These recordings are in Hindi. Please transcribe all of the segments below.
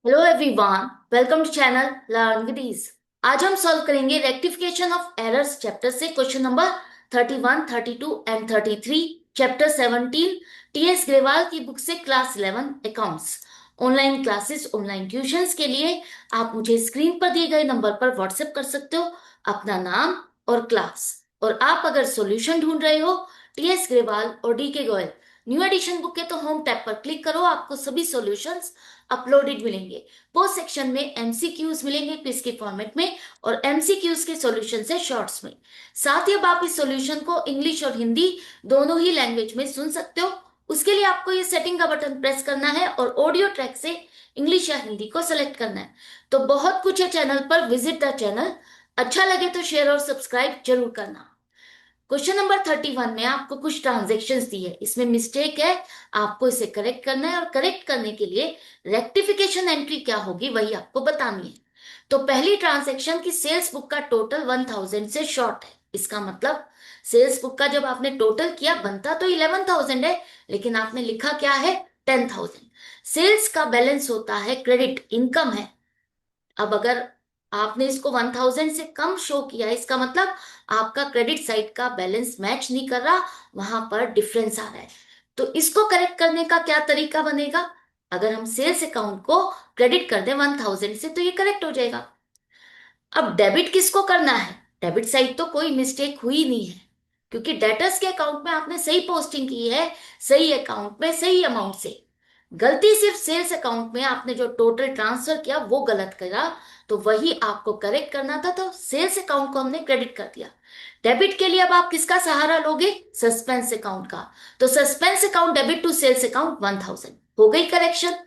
Hello everyone, welcome to channel learn with ease. आज हम सॉल्व करेंगे रेक्टिफिकेशन ऑफ एरर्स चैप्टर से question number 31, 32 and 33, chapter 17 TS Grewal की बुक से class 11 accounts. Online classes, online tuitions के लिए आप मुझे स्क्रीन पर दिए गए नंबर पर व्हाट्सएप कर सकते हो अपना नाम और क्लास। और आप अगर सॉल्यूशन ढूंढ रहे हो टीएस ग्रेवाल और डी के गोयल न्यू एडिशन बुक के, तो होम टैब पर क्लिक करो, आपको सभी सॉल्यूशंस अपलोडेड मिलेंगे। पोस्ट सेक्शन में एमसीक्यूज मिलेंगे क्विज के फॉर्मेट में और एमसीक्यूज के सॉल्यूशन है शॉर्ट्स में। साथ ही अब आप इस सॉल्यूशन को इंग्लिश और हिंदी दोनों ही लैंग्वेज में सुन सकते हो। उसके लिए आपको ये सेटिंग का बटन प्रेस करना है और ऑडियो ट्रैक से इंग्लिश या हिंदी को सेलेक्ट करना है। तो बहुत कुछ है चैनल पर, विजिट द चैनल। अच्छा लगे तो शेयर और सब्सक्राइब जरूर करना। क्वेश्चन नंबर 31 में आपको कुछ ट्रांजेक्शन्स दी है, इसमें मिस्टेक है, आपको इसे करेक्ट करना है और करेक्ट करने के लिए रेक्टिफिकेशन एंट्री क्या होगी वही आपको बतानी है। तो पहली ट्रांजेक्शन की सेल्स बुक का टोटल 1000 से शॉर्ट है। इसका मतलब सेल्स बुक का जब आपने टोटल किया बनता तो 11,000 है, लेकिन आपने लिखा क्या है, 10,000। सेल्स का बैलेंस होता है क्रेडिट, इनकम है। अब अगर आपने इसको 1000 से कम शो किया, इसका मतलब आपका क्रेडिट साइड का बैलेंस मैच नहीं कर रहा, वहां पर डिफरेंस आ रहा है। तो इसको करेक्ट करने का क्या तरीका बनेगा? अगर हम सेल्स अकाउंट को क्रेडिट कर दें 1000 से तो ये करेक्ट हो जाएगा। अब डेबिट किसको करना है? डेबिट साइड तो कोई मिस्टेक हुई नहीं है, क्योंकि डेटर्स के अकाउंट में आपने सही पोस्टिंग की है, सही अकाउंट में सही अमाउंट से। गलती सिर्फ सेल्स अकाउंट में आपने जो टोटल ट्रांसफर किया वो गलत करा, तो वही आपको करेक्ट करना था, तो सेल्स अकाउंट को हमने क्रेडिट कर दिया। डेबिट के लिए अब आप किसका सहारा लोगे? सस्पेंस अकाउंट का। तो suspense account debit to sales account 1000 हो गई करेक्शन।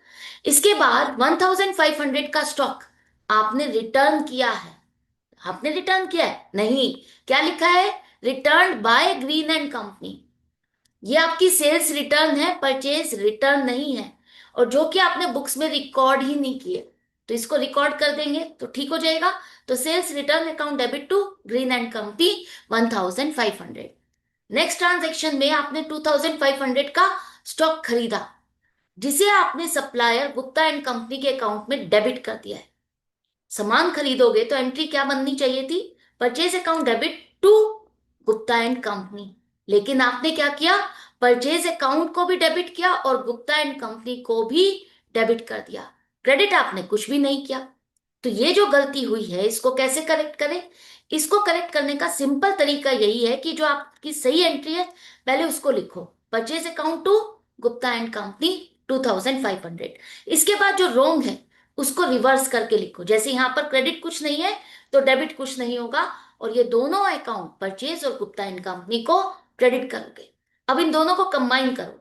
इसके बाद 1500 का स्टॉक आपने रिटर्न किया है। आपने रिटर्न किया है नहीं, क्या लिखा है? Return by green and company. ये आपकी सेल्स रिटर्न है, परचेज रिटर्न नहीं है, और जो कि आपने बुक्स में रिकॉर्ड ही नहीं किए। तो इसको रिकॉर्ड कर देंगे तो ठीक हो जाएगा। तो sales return account debit to green and company 1500। Next transaction में आपने 2500 का स्टॉक खरीदा, जिसे आपने सप्लायर गुप्ता एंड कंपनी के अकाउंट में डेबिट कर दिया है। सामान खरीदोगे तो एंट्री क्या बननी चाहिए थी? Purchase account debit to Gupta and company. लेकिन आपने क्या किया? परचेज अकाउंट को भी डेबिट किया और गुप्ता एंड कंपनी को भी डेबिट कर दिया। क्रेडिट आपने कुछ भी नहीं किया। तो ये जो गलती हुई है इसको कैसे करेक्ट करें? इसको करेक्ट करने का सिंपल तरीका यही है कि जो आपकी सही एंट्री है पहले उसको लिखो, purchase account to Gupta and company 2500। इसके बाद जो रोंग है उसको रिवर्स करके लिखो। जैसे यहां पर क्रेडिट कुछ नहीं है तो डेबिट कुछ नहीं होगा, और ये दोनों अकाउंट परचेज और गुप्ता एंड कंपनी को क्रेडिट करोगे। अब इन दोनों को कंबाइन करो।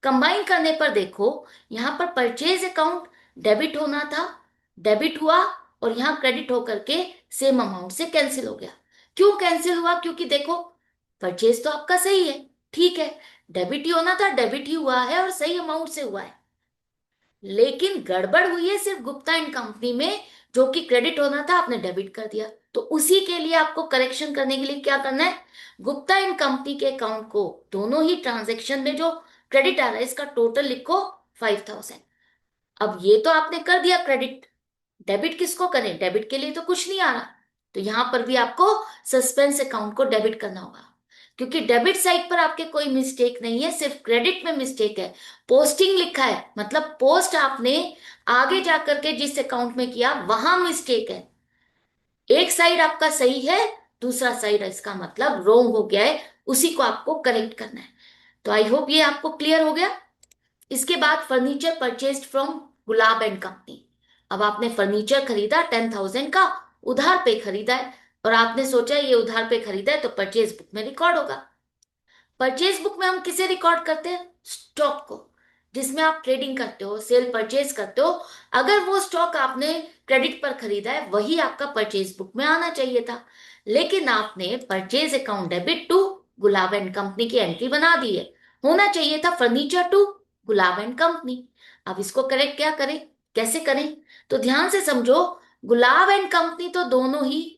कंबाइन करने पर देखो, यहां पर परचेज अकाउंट डेबिट होना था, डेबिट हुआ, और यहां क्रेडिट होकर के सेम अमाउंट से कैंसिल हो गया। क्यों कैंसिल हुआ? क्योंकि देखो, परचेज तो आपका सही है, ठीक है, डेबिट ही होना था, डेबिट ही हुआ है और सही अमाउंट से हुआ है। लेकिन गड़बड़ हुई है सिर्फ गुप्ता एंड कंपनी में, जो कि क्रेडिट होना था आपने डेबिट कर दिया। तो उसी के लिए आपको करेक्शन करने के लिए क्या करना है? गुप्ता एंड कंपनी के अकाउंट को दोनों ही ट्रांजैक्शन में जो क्रेडिट आ रहा है इसका टोटल लिखो 5000। अब ये तो आपने कर दिया क्रेडिट, डेबिट किसको करें? डेबिट के लिए तो कुछ नहीं आ रहा, तो यहां पर भी आपको सस्पेंस अकाउंट को डेबिट करना होगा। क्योंकि डेबिट साइड पर आपके कोई मिस्टेक नहीं है, सिर्फ क्रेडिट में मिस्टेक है। पोस्टिंग लिखा है, मतलब पोस्ट आपने आगे जाकर के जिस अकाउंट में किया वहां मिस्टेक है। एक साइड आपका सही है, दूसरा साइड इसका मतलब रोंग हो गया है, उसी को आपको करेक्ट करना है। तो आई होप ये आपको क्लियर हो गया। इसके बाद furniture purchased from gulab and company. अब आपने फर्नीचर खरीदा 10,000 का, उधार पे खरीदा है, और आपने सोचा ये उधार पे खरीदा है तो परचेज बुक में रिकॉर्ड होगा। परचेज बुक में हम किसे रिकॉर्ड करते हैं? स्टॉक को, जिसमें आप ट्रेडिंग करते हो, सेल परचेज करते हो। अगर वो स्टॉक आपने क्रेडिट पर खरीदा है वही आपका परचेज बुक में आना चाहिए था, लेकिन आपने purchase account debit to Gulab and company की एंट्री बना दी है। होना चाहिए था furniture to Gulab and company. अब इसको करेक्ट क्या करें, कैसे करें? तो ध्यान से समझो, गुलाब एंड कंपनी तो दोनों ही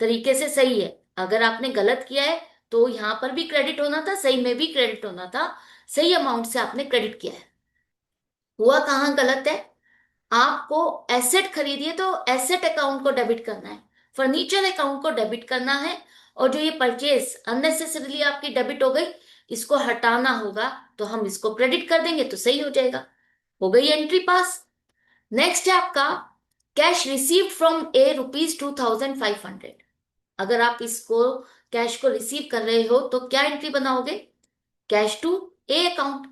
तरीके से सही है। अगर आपने गलत किया है तो यहां पर भी क्रेडिट होना था, सही में भी क्रेडिट होना था, सही अमाउंट से आपने क्रेडिट किया है। हुआ कहाँ गलत है? आपको एसेट खरीदी है तो एसेट अकाउंट को डेबिट करना है, फर्नीचर अकाउंट को डेबिट करना है, और जो ये परचेज अननेसेसरीली आपकी डेबिट हो गई इसको हटाना होगा, तो हम इसको क्रेडिट कर देंगे तो सही हो जाएगा। हो गई एंट्री पास। नेक्स्ट है आपका कैश रिसीव्ड फ्रॉम ए ₹2,500। अगर आप इसको कैश को रिसीव कर रहे हो तो क्या एंट्री बनाओगे? Cash to A account.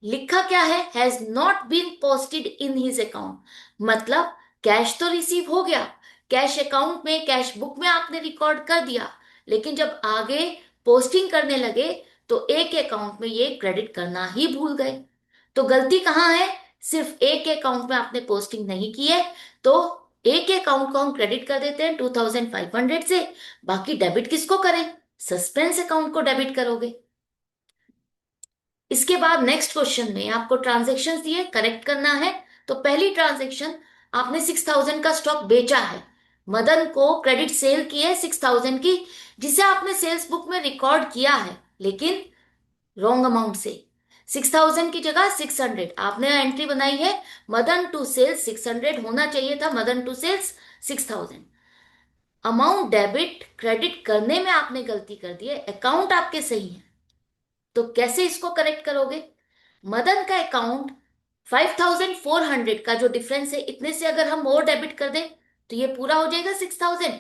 लिखा क्या है? Has not been posted in his account, मतलब कैश तो रिसीव हो गया, कैश अकाउंट में कैश बुक में आपने रिकॉर्ड कर दिया, लेकिन जब आगे पोस्टिंग करने लगे तो ए के अकाउंट में ये क्रेडिट करना ही भूल गए। तो गलती कहाँ है? सिर्फ ए के अकाउंट में आपने पोस्टिंग नहीं की है, तो ए के अकाउंट को हम क्रेडिट कर देते हैं 2500 से, बाकी डेबिट किसको करें? सस्पेंस अकाउंट को डेबिट करोगे। इसके बाद नेक्स्ट क्वेश्चन में आपको ट्रांजेक्शन दिए, करेक्ट करना है। तो पहली ट्रांजेक्शन, आपने 6000 का स्टॉक बेचा है, मदन को क्रेडिट सेल की है 6000 की, जिसे आपने सेल्स बुक में रिकॉर्ड किया है लेकिन रॉन्ग अमाउंट से। 6000 की जगह 600 आपने एंट्री बनाई है, मदन टू सेल्स 600 होना चाहिए था, Madan to sales 6000। Amount debit credit करने में आपने गलती कर दी है, अकाउंट आपके सही है, तो कैसे इसको करेक्ट करोगे? मदन का अकाउंट 5400 का जो डिफरेंस है, इतने से अगर हम और डेबिट कर दें तो ये पूरा हो जाएगा 6000।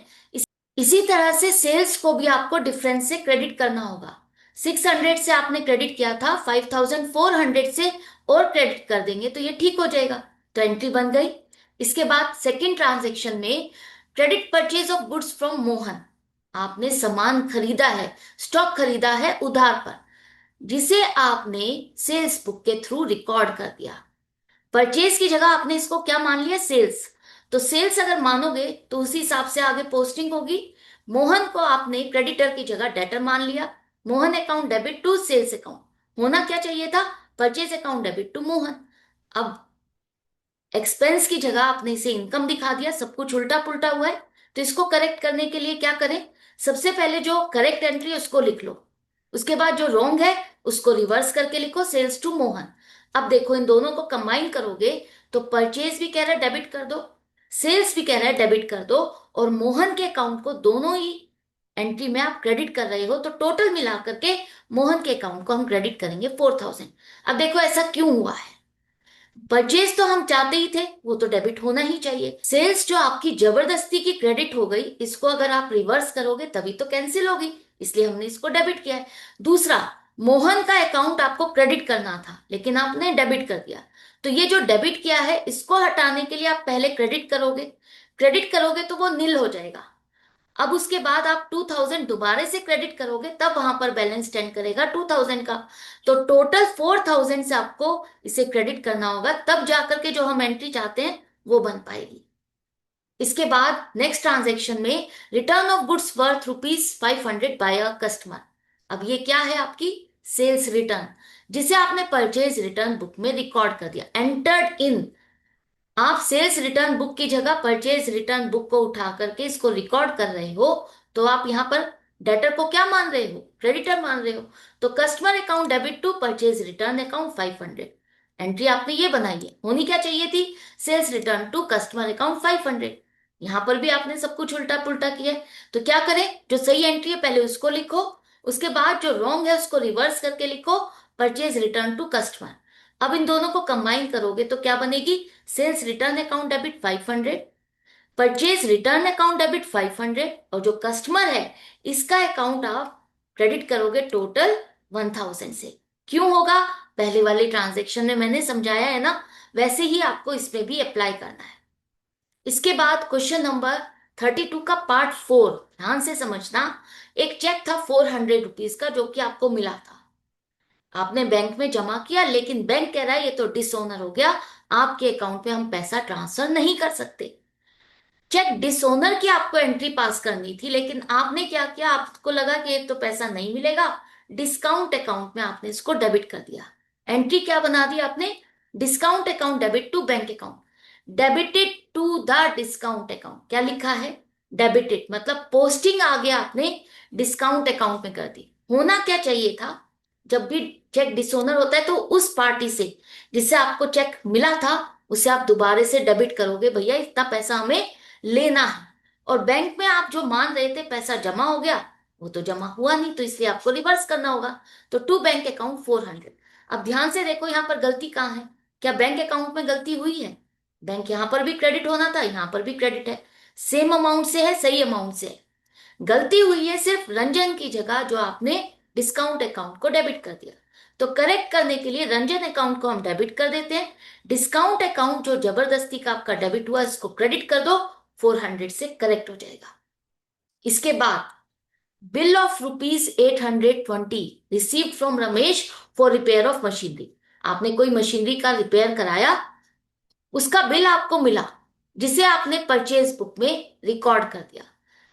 इसी तरह से सेल्स को भी आपको डिफरेंस से क्रेडिट करना होगा। 600 से आपने क्रेडिट किया था, 5400 से और क्रेडिट कर देंगे तो ये ठीक हो जाएगा, तो एंट्री बन गई। इसके बाद सेकेंड ट्रांजेक्शन में credit purchase of goods from Mohan, आपने सामान खरीदा है, स्टॉक खरीदा है उधार पर, जिसे आपने सेल्स बुक के थ्रू रिकॉर्ड कर दिया। परचेज की जगह आपने इसको क्या मान लिया? सेल्स। तो सेल्स अगर मानोगे तो उसी हिसाब से आगे पोस्टिंग होगी। मोहन को आपने क्रेडिटर की जगह डेटर मान लिया, Mohan account debit to sales account, होना क्या चाहिए था? Purchase account debit to Mohan. अब एक्सपेंस की जगह आपने इसे इनकम दिखा दिया, सब कुछ उल्टा पुल्टा हुआ है, तो इसको करेक्ट करने के लिए क्या करें? सबसे पहले जो करेक्ट एंट्री है उसको लिख लो, उसके बाद जो रॉन्ग है उसको रिवर्स करके लिखो, सेल्स टू मोहन। अब देखो इन दोनों को कंबाइन करोगे तो परचेज भी कह रहा है डेबिट कर दो, सेल्स भी कह रहा है डेबिट कर दो, और मोहन के अकाउंट को दोनों ही एंट्री में आप क्रेडिट कर रहे हो, तो टोटल मिला करके मोहन के अकाउंट को हम क्रेडिट करेंगे 4000। अब देखो ऐसा क्यों हुआ है? परचेज तो हम चाहते ही थे, वो तो डेबिट होना ही चाहिए। सेल्स जो आपकी जबरदस्ती की क्रेडिट हो गई, इसको अगर आप रिवर्स करोगे तभी तो कैंसिल होगी, इसलिए हमने इसको डेबिट किया है। दूसरा, मोहन का अकाउंट आपको क्रेडिट करना था लेकिन आपने डेबिट कर दिया, तो ये जो डेबिट किया है इसको हटाने के लिए आप पहले क्रेडिट करोगे, क्रेडिट करोगे तो वो नील हो जाएगा। अब उसके बाद आप 2000 दोबारा से क्रेडिट करोगे तब वहां पर बैलेंस स्टैंड करेगा 2000 का, तो टोटल 4000 से आपको इसे क्रेडिट करना होगा, तब जाकर के जो हम एंट्री चाहते हैं वो बन पाएगी। इसके बाद नेक्स्ट ट्रांजेक्शन में return of goods worth ₹500 by a customer. अब ये क्या है? आपकी सेल्स रिटर्न, जिसे आपने परचेज रिटर्न बुक में रिकॉर्ड कर दिया, एंटर्ड इन। आप सेल्स रिटर्न बुक की जगह परचेज रिटर्न बुक को उठा करके इसको रिकॉर्ड कर रहे हो, तो आप यहां पर डेटर को क्या मान रहे हो? क्रेडिटर मान रहे हो, तो customer account debit to purchase return account 500। Entry आपने ये बनाई है, होनी क्या चाहिए थी? Sales return to customer account 500। यहां पर भी आपने सब कुछ उल्टा पुल्टा किया है, तो क्या करें? जो सही एंट्री है पहले उसको लिखो, उसके बाद जो रॉन्ग है उसको रिवर्स करके लिखो, परचेज रिटर्न टू कस्टमर। अब इन दोनों को कंबाइन करोगे तो क्या बनेगी? Sales return account debit 500, purchase return account debit 500, और जो कस्टमर है इसका अकाउंट आप क्रेडिट करोगे टोटल 1000 से। क्यों होगा? पहले वाले ट्रांजेक्शन में मैंने समझाया है ना, वैसे ही आपको इसमें भी अप्लाई करना है। इसके बाद क्वेश्चन नंबर 32 का पार्ट 4, ध्यान से समझना। एक चेक था 400 रुपीज का जो कि आपको मिला था, आपने बैंक में जमा किया, लेकिन बैंक कह रहा है ये तो डिसओनर हो गया, आपके अकाउंट में हम पैसा ट्रांसफर नहीं कर सकते। चेक डिसओनर की आपको एंट्री पास करनी थी, लेकिन आपने क्या किया? आपको लगा कि एक तो पैसा नहीं मिलेगा, डिस्काउंट अकाउंट में आपने इसको डेबिट कर दिया। एंट्री क्या बना दी आपने? Discount account debit to bank account, debited to the discount account. क्या लिखा है? डेबिटेड, मतलब पोस्टिंग आगे आपने डिस्काउंट अकाउंट में कर दी। होना क्या चाहिए था? जब भी चेक डिसओनर होता है तो उस पार्टी से जिससे आपको चेक मिला था उसे आप दोबारा से डेबिट करोगे, भैया इतना पैसा हमें लेना है। और बैंक में आप जो मान रहे थे पैसा जमा हो गया, वो तो जमा हुआ नहीं, तो इसलिए आपको रिवर्स करना होगा। तो टू बैंक अकाउंट 400। अब ध्यान से देखो यहाँ पर गलती कहाँ है। क्या बैंक अकाउंट में गलती हुई है? बैंक यहाँ पर भी क्रेडिट होना था, यहाँ पर भी क्रेडिट है, सेम अमाउंट से है, सही अमाउंट से है। गलती हुई है सिर्फ रंजन की जगह, जो आपने डिस्काउंट अकाउंट को डेबिट कर दिया। तो करेक्ट करने के लिए रंजन अकाउंट को हम डेबिट कर देते हैं, डिस्काउंट अकाउंट जो जबरदस्ती का आपका डेबिट हुआ इसको क्रेडिट कर दो, 400 से करेक्ट हो जाएगा। इसके बाद bill of ₹820 received from Ramesh for repair of machinery. आपने कोई मशीनरी का रिपेयर कराया, उसका बिल आपको मिला, जिसे आपने परचेज बुक में रिकॉर्ड कर दिया।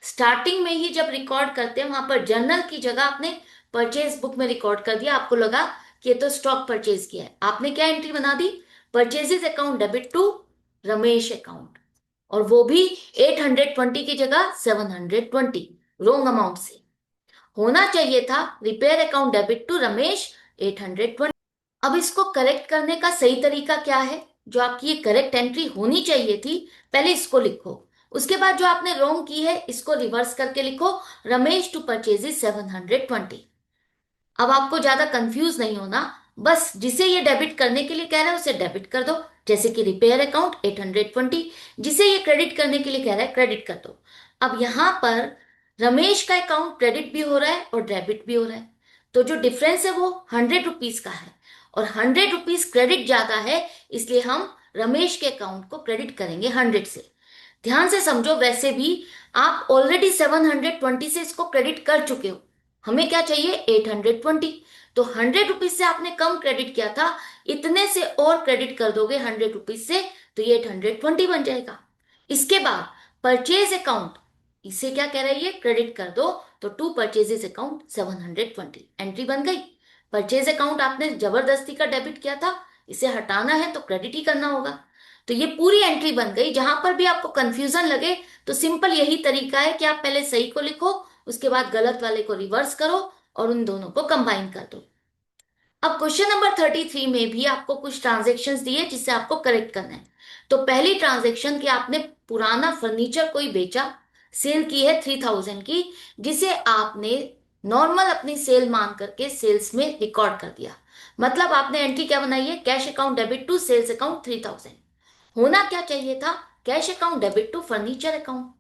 स्टार्टिंग में ही जब रिकॉर्ड करते हैं वहां पर जर्नल की जगह आपने परचेज बुक में रिकॉर्ड कर दिया। आपको लगा कि ये तो स्टॉक परचेज किया है, आपने क्या एंट्री बना दी, purchases account debit to Ramesh account, और वो भी 820 की जगह 720, रोंग अमाउंट से। होना चाहिए था repair account debit to Ramesh 820। अब इसको करेक्ट करने का सही तरीका क्या है? जो आपकी ये करेक्ट एंट्री होनी चाहिए थी, पहले इसको लिखो, उसके बाद जो आपने रॉन्ग की है इसको रिवर्स करके लिखो, रमेश टू परचेजेस 720। अब आपको ज्यादा कंफ्यूज नहीं होना, बस जिसे ये डेबिट करने के लिए कह रहा है उसे डेबिट कर दो, जैसे कि रिपेयर अकाउंट 820। जिसे ये क्रेडिट करने के लिए कह रहा है क्रेडिट कर दो। अब यहां पर रमेश का अकाउंट क्रेडिट भी हो रहा है और डेबिट भी हो रहा है, तो जो डिफरेंस है वो ₹100 का है, और ₹100 क्रेडिट ज्यादा है, इसलिए हम रमेश के अकाउंट को क्रेडिट करेंगे 100 से। ध्यान से समझो, वैसे भी आप ऑलरेडी 720 से इसको क्रेडिट कर चुके हो, हमें क्या चाहिए 820। तो ₹100 से आपने कम क्रेडिट किया था, इतने से और क्रेडिट कर दोगे ₹100 से, तो ये 820 बन जाएगा। इसके बाद परचेज अकाउंट, इसे क्या कह रही है, क्रेडिट कर दो, तो टू परचेजेस अकाउंट 720 एंट्री बन गई। परचेज अकाउंट आपने जबरदस्ती का डेबिट किया था, इसे हटाना है तो क्रेडिट ही करना होगा। तो ये पूरी एंट्री बन गई। जहां पर भी आपको कंफ्यूजन लगे तो सिंपल यही तरीका है कि आप पहले सही को लिखो, उसके बाद गलत वाले को रिवर्स करो और उन दोनों को कंबाइन कर दो। अब क्वेश्चन नंबर 33 में भी आपको कुछ ट्रांजेक्शन्स दिए जिसे आपको करेक्ट करना है। तो पहली ट्रांजेक्शन कि आपने पुराना फर्नीचर कोई बेचा, सेल की है 3000 की, जिसे आपने नॉर्मल अपनी सेल मान करके सेल्स में रिकॉर्ड कर दिया। मतलब आपने एंट्री क्या बनाई है, cash account debit to sales account 3000। होना क्या चाहिए था, cash account debit to furniture account.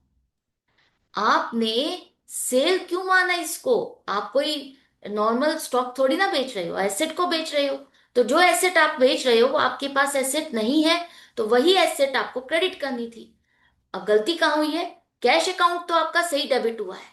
आपने सेल क्यों माना इसको? आप कोई नॉर्मल स्टॉक थोड़ी ना बेच रहे हो, एसेट को बेच रहे हो। तो जो एसेट आप बेच रहे हो वो आपके पास एसेट नहीं है, तो वही एसेट आपको क्रेडिट करनी थी। अब गलती कहाँ हुई है, कैश अकाउंट तो आपका सही डेबिट हुआ है,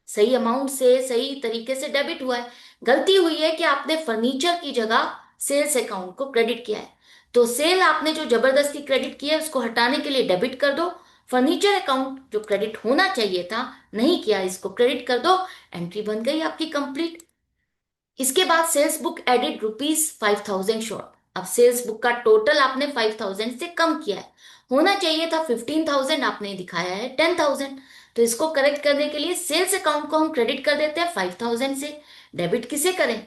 सही अमाउंट से सही तरीके से डेबिट हुआ है। गलती हुई है कि आपने फर्नीचर की जगह सेल्स अकाउंट को क्रेडिट किया है। तो सेल आपने जो जबरदस्ती क्रेडिट किया है उसको हटाने के लिए डेबिट कर दो, फर्नीचर अकाउंट जो क्रेडिट होना चाहिए था नहीं किया, इसको क्रेडिट कर दो, एंट्री बन गई आपकी कंप्लीट। इसके बाद सेल्स बुक एडिड ₹5000 शॉर्ट। अब सेल्स बुक का टोटल आपने 5000 से कम किया है, होना चाहिए था 15,000, आपने दिखाया है 10,000। तो इसको करेक्ट करने के लिए सेल्स अकाउंट को हम क्रेडिट कर देते हैं 5000 से, डेबिट किसे करें,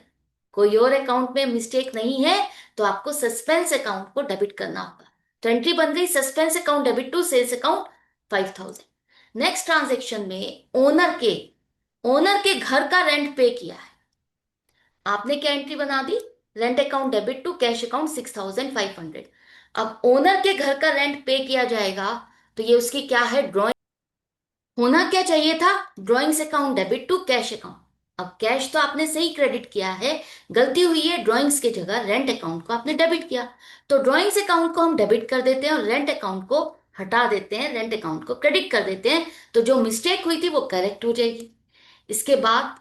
कोई और अकाउंट में मिस्टेक नहीं है तो आपको सस्पेंस अकाउंट को डेबिट करना होगा। तो एंट्री बन गई suspense account debit to sales account 5000। Next transaction में ओनर के घर का रेंट पे किया है, आपने क्या एंट्री बना दी, rent account debit to cash account 6500। अब ओनर के घर का रेंट पे किया जाएगा, तो ये उसकी क्या है, ड्रॉइंग। होना क्या चाहिए था, drawings account debit to cash account. अब कैश तो आपने सही क्रेडिट किया है, गलती हुई है ड्रॉइंग्स की जगह रेंट अकाउंट को आपने डेबिट किया। तो ड्रॉइंग्स अकाउंट को हम डेबिट कर देते हैं और रेंट अकाउंट को हटा देते हैं, रेंट अकाउंट को क्रेडिट कर देते हैं, तो जो मिस्टेक हुई थी वो करेक्ट हो जाएगी। इसके बाद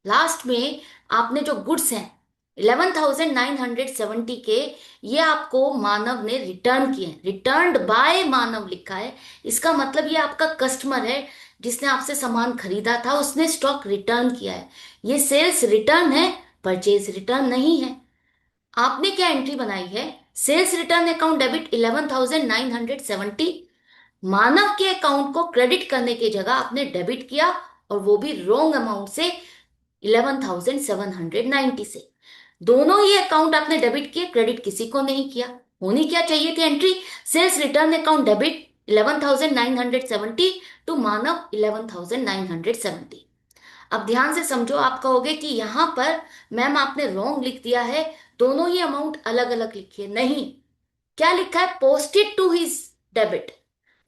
लास्ट में आपने जो गुड्स हैं 11,970 के, ये आपको मानव ने रिटर्न किए हैं, रिटर्न्ड बाय मानव लिखा है, इसका मतलब ये आपका कस्टमर है जिसने आपसे सामान खरीदा था, उसने स्टॉक रिटर्न किया है। ये सेल्स रिटर्न है, परचेज रिटर्न नहीं है। आपने क्या एंट्री बनाई है, सेल्स रिटर्न अकाउंट डेबिट 11,970, मानव के अकाउंट को क्रेडिट करने की जगह आपने डेबिट किया, और वो भी रोंग अमाउंट से 11,790 से। दोनों ही अकाउंट आपने डेबिट किए, क्रेडिट किसी को नहीं किया। होनी क्या चाहिए थी entry? Sales return account debit 11,970 to Manav 11,970। अब ध्यान से समझो, आप कहोगे कि यहां पर मैम आपने रॉन्ग लिख दिया है, दोनों ही अमाउंट अलग अलग लिखिए। नहीं, क्या लिखा है? पोस्टेड टू हिज डेबिट,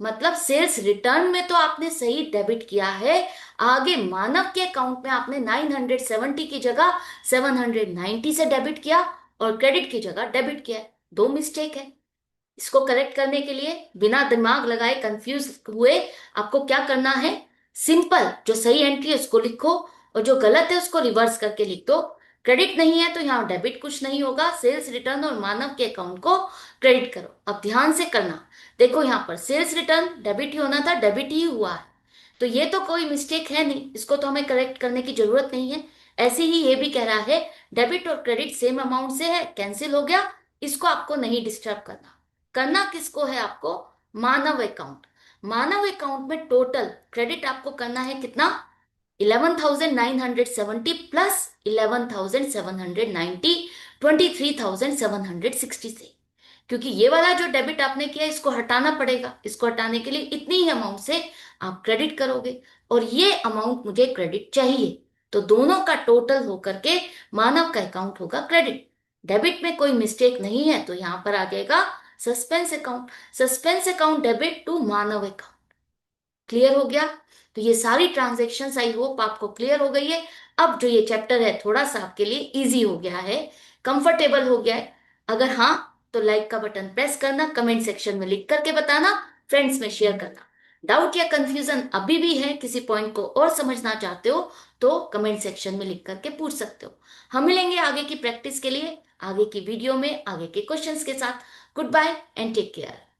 मतलब सेल्स रिटर्न में तो आपने सही डेबिट किया है, आगे मानव के अकाउंट में आपने 970 की जगह 790 से डेबिट किया और क्रेडिट की जगह डेबिट किया है। दो मिस्टेक है। इसको करेक्ट करने के लिए बिना दिमाग लगाए, कंफ्यूज हुए, आपको क्या करना है? सिंपल, जो सही एंट्री है उसको लिखो और जो गलत है उसको रिवर्स करके लिख दो। क्रेडिट नहीं है तो यहाँ डेबिट कुछ नहीं होगा, सेल्स रिटर्न और मानव के अकाउंट को क्रेडिट करो। अब ध्यान से करना, देखो यहाँ पर सेल्स रिटर्न डेबिट ही होना था, डेबिट ही हुआ है, तो ये तो कोई मिस्टेक है नहीं, इसको तो हमें करेक्ट करने की जरूरत नहीं है। ऐसे ही ये भी कह रहा है डेबिट और क्रेडिट सेम अमाउंट से है, कैंसिल हो गया, इसको आपको नहीं डिस्टर्ब करना। करना किसको है आपको? मानव अकाउंट। मानव अकाउंट में टोटल क्रेडिट आपको करना है कितना? 11,970 प्लस 11,790, 23,760 से। क्योंकि ये वाला जो डेबिट आपने किया इसको हटाना पड़ेगा, इसको हटाने के लिए इतनी ही अमाउंट से आप क्रेडिट करोगे और ये अमाउंट मुझे क्रेडिट चाहिए, तो दोनों का टोटल होकर के मानव का अकाउंट होगा क्रेडिट। डेबिट में कोई मिस्टेक नहीं है तो यहां पर आ जाएगा suspense account. Suspense account debit to Manav account. Clear हो गया? तो ये सारी ट्रांजेक्शन आई होप आपको क्लियर हो गई है। अब जो ये चैप्टर है थोड़ा सा आपके लिए इजी हो गया है, कंफर्टेबल हो गया है। अगर हाँ तो लाइक का बटन प्रेस करना, कमेंट सेक्शन में लिख करके बताना, फ्रेंड्स में शेयर करना। डाउट या कंफ्यूजन अभी भी है, किसी पॉइंट को और समझना चाहते हो तो कमेंट सेक्शन में लिख करके पूछ सकते हो। हम मिलेंगे आगे की प्रैक्टिस के लिए, आगे की वीडियो में आगे के क्वेश्चंस के साथ। Good bye and take care.